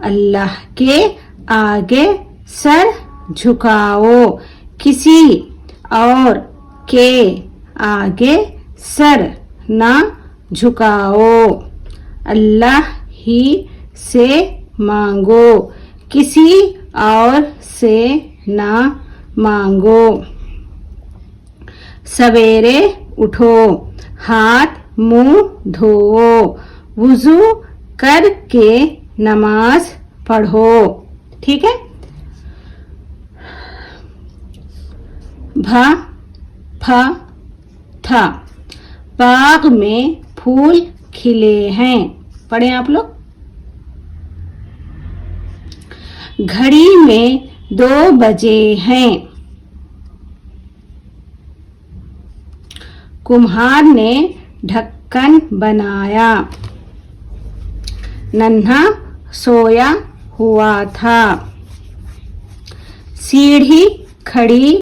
अल्लाह के आगे सर झुकाओ, किसी और के आगे सर ना झुकाओ। अल्लाह ही से मांगो, किसी और से ना मांगो। सवेरे उठो, हाथ मुंह धोओ, वुजू करके नमाज पढ़ो। ठीक है। भ फ था, बाग में फूल खिले हैं। पढ़ें आप लोग। घड़ी में 2 बजे हैं। कुम्हार ने ढक्कन बनाया। नन्हा सोया हुआ था। सीढ़ी खड़ी